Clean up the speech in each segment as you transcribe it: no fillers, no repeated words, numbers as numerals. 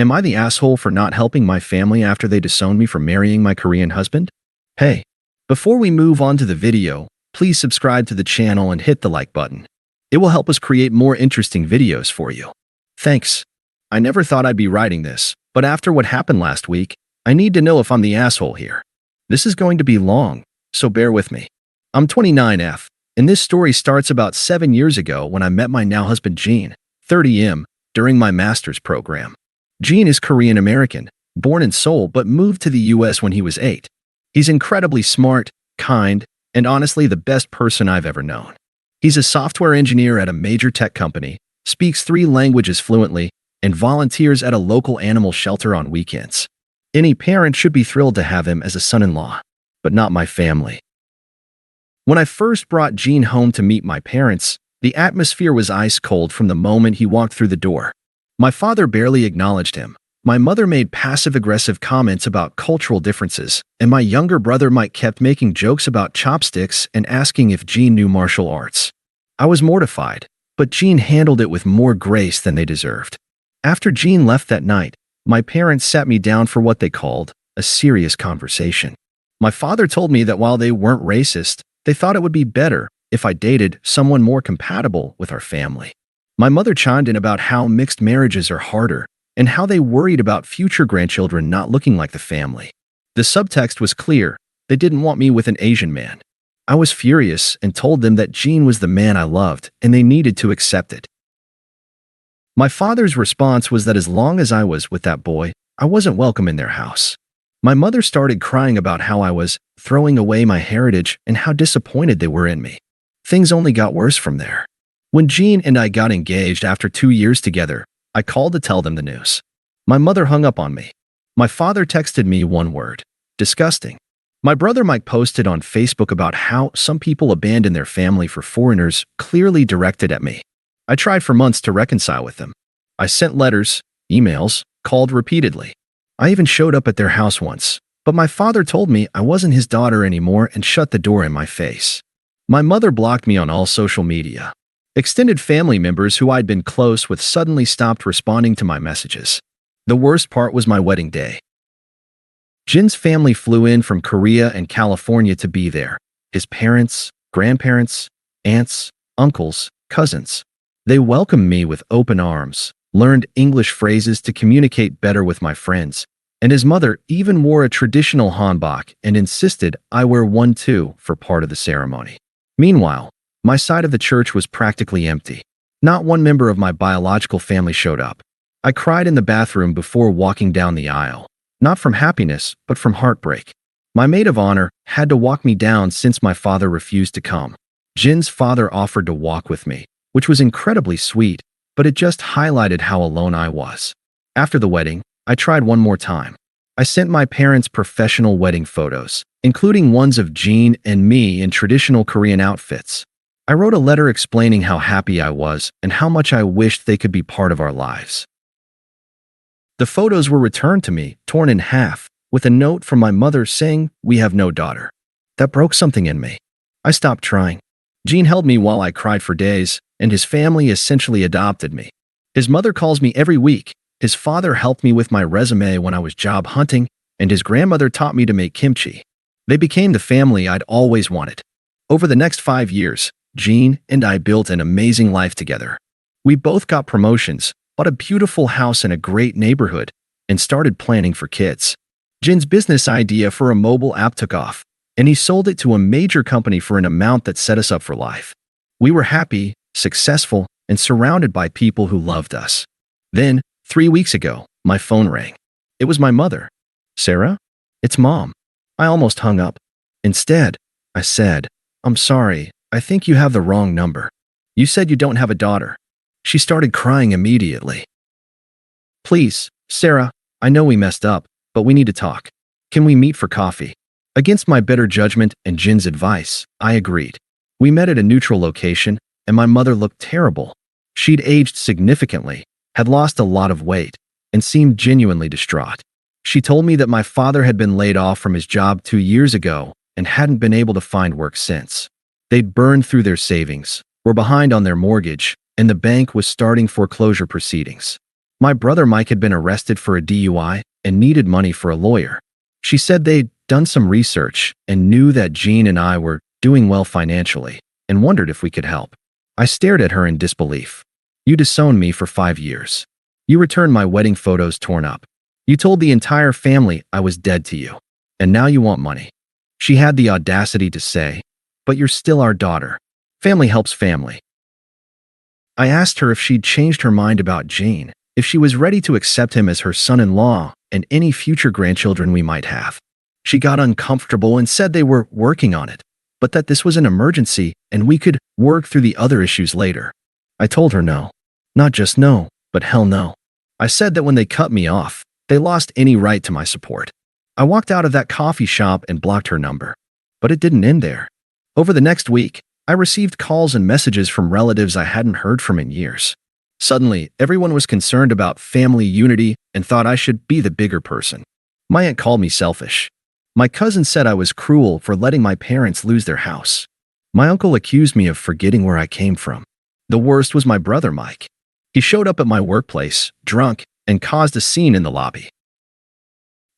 Am I the asshole for not helping my family after they disowned me for marrying my Korean husband? Hey, before we move on to the video, please subscribe to the channel and hit the like button. It will help us create more interesting videos for you. Thanks. I never thought I'd be writing this, but after what happened last week, I need to know if I'm the asshole here. This is going to be long, so bear with me. I'm 29F, and this story starts about 7 years ago when I met my now husband Gene, 30M, during my master's program. Gene is Korean American, born in Seoul but moved to the US when he was 8. He's incredibly smart, kind, and honestly the best person I've ever known. He's a software engineer at a major tech company, speaks 3 languages fluently, and volunteers at a local animal shelter on weekends. Any parent should be thrilled to have him as a son-in-law, but not my family. When I first brought Gene home to meet my parents, the atmosphere was ice cold from the moment he walked through the door. My father barely acknowledged him. My mother made passive-aggressive comments about cultural differences, and my younger brother Mike kept making jokes about chopsticks and asking if Gene knew martial arts. I was mortified, but Gene handled it with more grace than they deserved. After Gene left that night, my parents sat me down for what they called a serious conversation. My father told me that while they weren't racist, they thought it would be better if I dated someone more compatible with our family. My mother chimed in about how mixed marriages are harder and how they worried about future grandchildren not looking like the family. The subtext was clear. They didn't want me with an Asian man. I was furious and told them that Gene was the man I loved and they needed to accept it. My father's response was that as long as I was with that boy, I wasn't welcome in their house. My mother started crying about how I was throwing away my heritage and how disappointed they were in me. Things only got worse from there. When Gene and I got engaged after 2 years together, I called to tell them the news. My mother hung up on me. My father texted me one word: disgusting. My brother Mike posted on Facebook about how some people abandon their family for foreigners, clearly directed at me. I tried for months to reconcile with them. I sent letters, emails, called repeatedly. I even showed up at their house once, but my father told me I wasn't his daughter anymore and shut the door in my face. My mother blocked me on all social media. Extended family members who I'd been close with suddenly stopped responding to my messages. The worst part was my wedding day. Jin's family flew in from Korea and California to be there. His parents, grandparents, aunts, uncles, cousins. They welcomed me with open arms, learned English phrases to communicate better with my friends, and his mother even wore a traditional hanbok and insisted I wear one too for part of the ceremony. Meanwhile, my side of the church was practically empty. Not one member of my biological family showed up. I cried in the bathroom before walking down the aisle, not from happiness, but from heartbreak. My maid of honor had to walk me down since my father refused to come. Jin's father offered to walk with me, which was incredibly sweet, but it just highlighted how alone I was. After the wedding, I tried one more time. I sent my parents professional wedding photos, including ones of Gene and me in traditional Korean outfits. I wrote a letter explaining how happy I was and how much I wished they could be part of our lives. The photos were returned to me, torn in half, with a note from my mother saying, "We have no daughter." That broke something in me. I stopped trying. Gene held me while I cried for days, and his family essentially adopted me. His mother calls me every week. His father helped me with my resume when I was job hunting, and his grandmother taught me to make kimchi. They became the family I'd always wanted. Over the next 5 years, Gene and I built an amazing life together. We both got promotions, bought a beautiful house in a great neighborhood, and started planning for kids. Jin's business idea for a mobile app took off, and he sold it to a major company for an amount that set us up for life. We were happy, successful, and surrounded by people who loved us. Then, 3 weeks ago, my phone rang. It was my mother. "Sarah? It's Mom." I almost hung up. Instead, I said, "I'm sorry, I think you have the wrong number. You said you don't have a daughter." She started crying immediately. "Please, Sarah, I know we messed up, but we need to talk. Can we meet for coffee?" Against my better judgment and Jin's advice, I agreed. We met at a neutral location, and my mother looked terrible. She'd aged significantly, had lost a lot of weight, and seemed genuinely distraught. She told me that my father had been laid off from his job 2 years ago and hadn't been able to find work since. They'd burned through their savings, were behind on their mortgage, and the bank was starting foreclosure proceedings. My brother Mike had been arrested for a DUI and needed money for a lawyer. She said they'd done some research and knew that Jean and I were doing well financially and wondered if we could help. I stared at her in disbelief. You disowned me for 5 years. You returned my wedding photos torn up. You told the entire family I was dead to you. And now you want money. She had the audacity to say, but you're still our daughter. Family helps family. I asked her if she'd changed her mind about Jean, if she was ready to accept him as her son-in-law and any future grandchildren we might have. She got uncomfortable and said they were working on it, but that this was an emergency and we could work through the other issues later. I told her no. Not just no, but hell no. I said that when they cut me off, they lost any right to my support. I walked out of that coffee shop and blocked her number. But it didn't end there. Over the next week, I received calls and messages from relatives I hadn't heard from in years. Suddenly, everyone was concerned about family unity and thought I should be the bigger person. My aunt called me selfish. My cousin said I was cruel for letting my parents lose their house. My uncle accused me of forgetting where I came from. The worst was my brother Mike. He showed up at my workplace, drunk, and caused a scene in the lobby.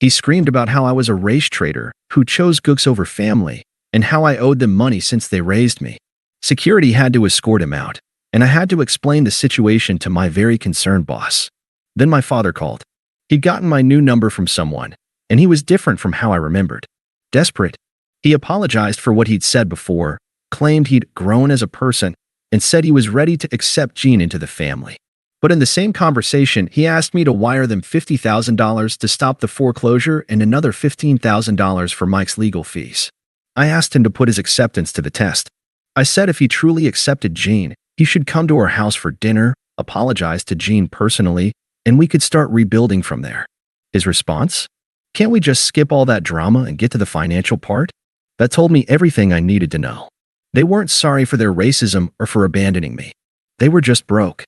He screamed about how I was a race traitor who chose gooks over family and how I owed them money since they raised me. Security had to escort him out, and I had to explain the situation to my very concerned boss. Then my father called. He'd gotten my new number from someone, and he was different from how I remembered. Desperate, he apologized for what he'd said before, claimed he'd grown as a person, and said he was ready to accept Jean into the family. But in the same conversation, he asked me to wire them $50,000 to stop the foreclosure and another $15,000 for Mike's legal fees. I asked him to put his acceptance to the test. I said if he truly accepted Jean, he should come to our house for dinner, apologize to Jean personally, and we could start rebuilding from there. His response? Can't we just skip all that drama and get to the financial part? That told me everything I needed to know. They weren't sorry for their racism or for abandoning me. They were just broke.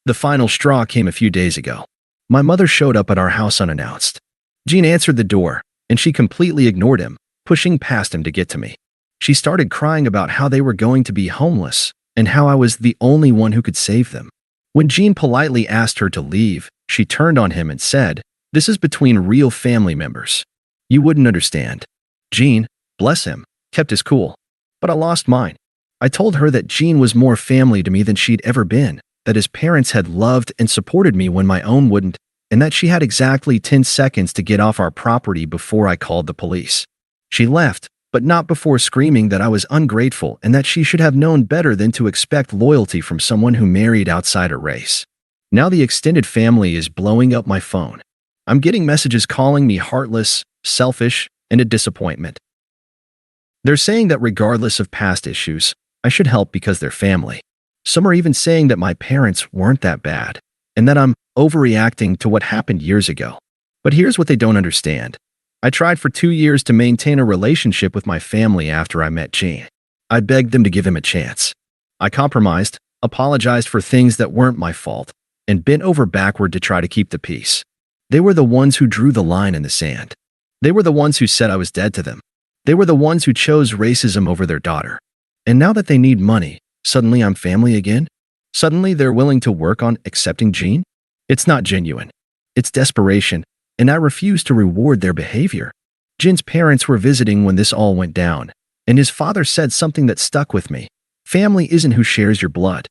The final straw came a few days ago. My mother showed up at our house unannounced. Jean answered the door, and she completely ignored him, pushing past him to get to me. She started crying about how they were going to be homeless and how I was the only one who could save them. When Jean politely asked her to leave, she turned on him and said, "This is between real family members. You wouldn't understand." Jean, bless him, kept his cool. But I lost mine. I told her that Jean was more family to me than she'd ever been, that his parents had loved and supported me when my own wouldn't, and that she had exactly 10 seconds to get off our property before I called the police. She left, but not before screaming that I was ungrateful and that she should have known better than to expect loyalty from someone who married outside her race. Now the extended family is blowing up my phone. I'm getting messages calling me heartless, selfish, and a disappointment. They're saying that regardless of past issues, I should help because they're family. Some are even saying that my parents weren't that bad, and that I'm overreacting to what happened years ago. But here's what they don't understand. I tried for 2 years to maintain a relationship with my family after I met Jean. I begged them to give him a chance. I compromised, apologized for things that weren't my fault, and bent over backward to try to keep the peace. They were the ones who drew the line in the sand. They were the ones who said I was dead to them. They were the ones who chose racism over their daughter. And now that they need money, suddenly I'm family again? Suddenly they're willing to work on accepting Jean? It's not genuine. It's desperation, and I refuse to reward their behavior. Jin's parents were visiting when this all went down, and his father said something that stuck with me. Family isn't who shares your blood.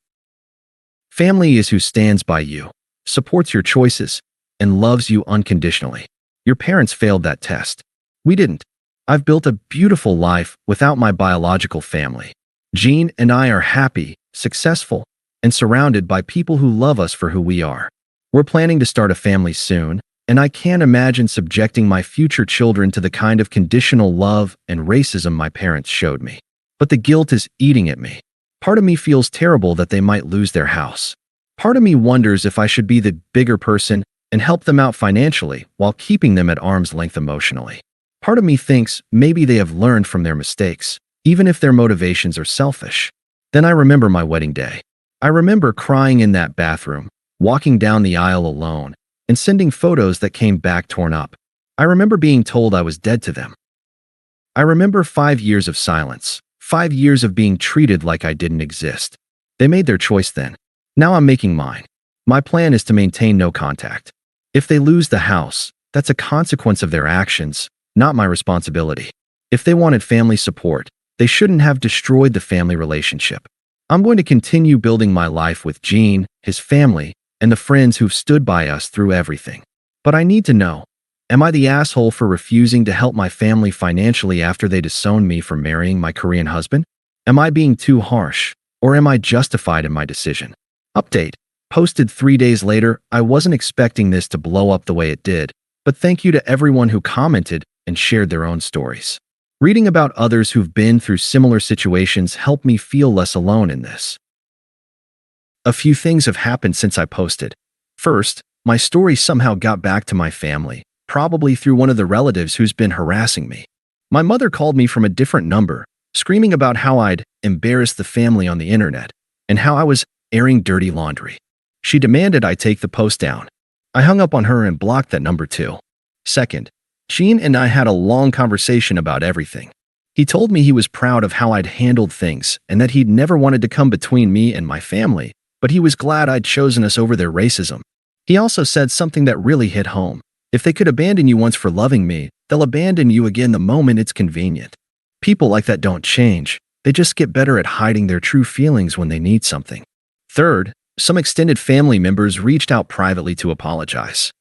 Family is who stands by you, supports your choices, and loves you unconditionally. Your parents failed that test. We didn't. I've built a beautiful life without my biological family. Jean and I are happy, successful, and surrounded by people who love us for who we are. We're planning to start a family soon, and I can't imagine subjecting my future children to the kind of conditional love and racism my parents showed me. But the guilt is eating at me. Part of me feels terrible that they might lose their house. Part of me wonders if I should be the bigger person and help them out financially while keeping them at arm's length emotionally. Part of me thinks maybe they have learned from their mistakes, even if their motivations are selfish. Then I remember my wedding day. I remember crying in that bathroom, walking down the aisle alone, and sending photos that came back torn up. I remember being told I was dead to them. I remember 5 years of silence, 5 years of being treated like I didn't exist. They made their choice then. Now I'm making mine. My plan is to maintain no contact. If they lose the house, that's a consequence of their actions, not my responsibility. If they wanted family support, they shouldn't have destroyed the family relationship. I'm going to continue building my life with Gene, his family, and the friends who've stood by us through everything. But I need to know, am I the asshole for refusing to help my family financially after they disowned me for marrying my Korean husband? Am I being too harsh, or am I justified in my decision? Update. Posted 3 days later. I wasn't expecting this to blow up the way it did, but thank you to everyone who commented and shared their own stories. Reading about others who've been through similar situations helped me feel less alone in this. A few things have happened since I posted. First, my story somehow got back to my family, probably through one of the relatives who's been harassing me. My mother called me from a different number, screaming about how I'd embarrassed the family on the internet and how I was airing dirty laundry. She demanded I take the post down. I hung up on her and blocked that number too. Second, Gene and I had a long conversation about everything. He told me he was proud of how I'd handled things and that he'd never wanted to come between me and my family, but he was glad I'd chosen us over their racism. He also said something that really hit home. If they could abandon you once for loving me, they'll abandon you again the moment it's convenient. People like that don't change. They just get better at hiding their true feelings when they need something. Third, some extended family members reached out privately to apologize.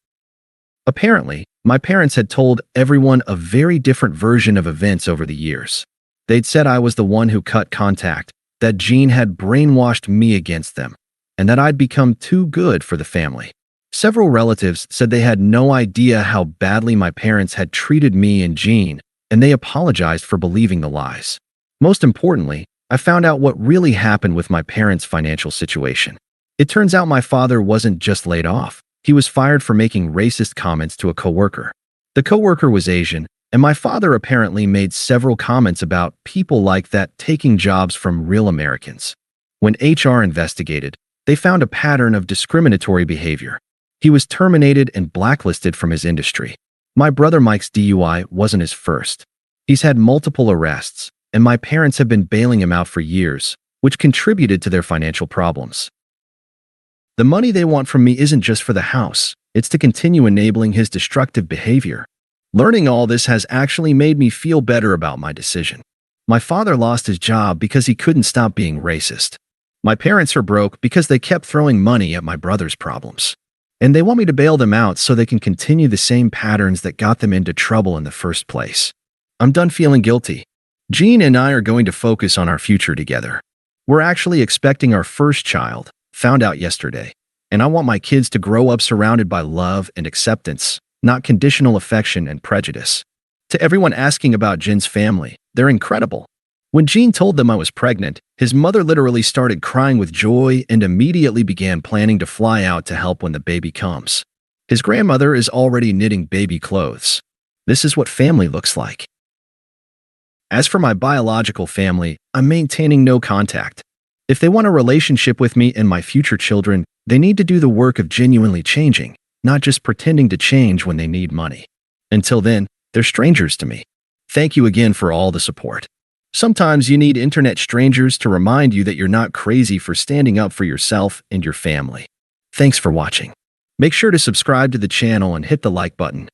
Apparently, my parents had told everyone a very different version of events over the years. They'd said I was the one who cut contact, that Gene had brainwashed me against them, and that I'd become too good for the family. Several relatives said they had no idea how badly my parents had treated me and Gene, and they apologized for believing the lies. Most importantly, I found out what really happened with my parents' financial situation. It turns out my father wasn't just laid off. He was fired for making racist comments to a coworker. The coworker was Asian, and my father apparently made several comments about people like that taking jobs from real Americans. When HR investigated, they found a pattern of discriminatory behavior. He was terminated and blacklisted from his industry. My brother Mike's DUI wasn't his first. He's had multiple arrests, and my parents have been bailing him out for years, which contributed to their financial problems. The money they want from me isn't just for the house, it's to continue enabling his destructive behavior. Learning all this has actually made me feel better about my decision. My father lost his job because he couldn't stop being racist. My parents are broke because they kept throwing money at my brother's problems. And they want me to bail them out so they can continue the same patterns that got them into trouble in the first place. I'm done feeling guilty. Gene and I are going to focus on our future together. We're actually expecting our first child, found out yesterday, and I want my kids to grow up surrounded by love and acceptance, not conditional affection and prejudice. To everyone asking about Jin's family, they're incredible. When Gene told them I was pregnant, his mother literally started crying with joy and immediately began planning to fly out to help when the baby comes. His grandmother is already knitting baby clothes. This is what family looks like. As for my biological family, I'm maintaining no contact. If they want a relationship with me and my future children, they need to do the work of genuinely changing, not just pretending to change when they need money. Until then, they're strangers to me. Thank you again for all the support. Sometimes you need internet strangers to remind you that you're not crazy for standing up for yourself and your family. Thanks for watching. Make sure to subscribe to the channel and hit the like button.